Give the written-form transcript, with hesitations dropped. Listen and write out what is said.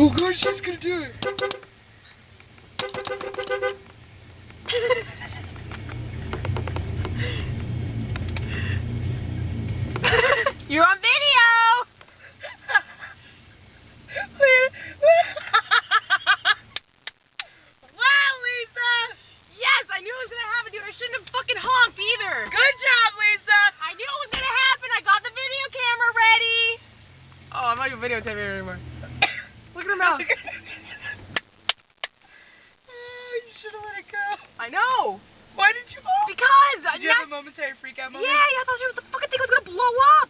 Oh god, she's gonna do it. You're on video! Wow, Lisa! Yes, I knew it was gonna happen, dude. I shouldn't have fucking honked either. Good job, Lisa! I knew it was gonna happen. I got the video camera ready. Oh, I'm not even videotaping her anymore. Look at her mouth. Oh, you should have let it go. I know. Why did you? Because Did you have a momentary freak out moment? yeah, I thought she was the fucking thing was gonna blow up.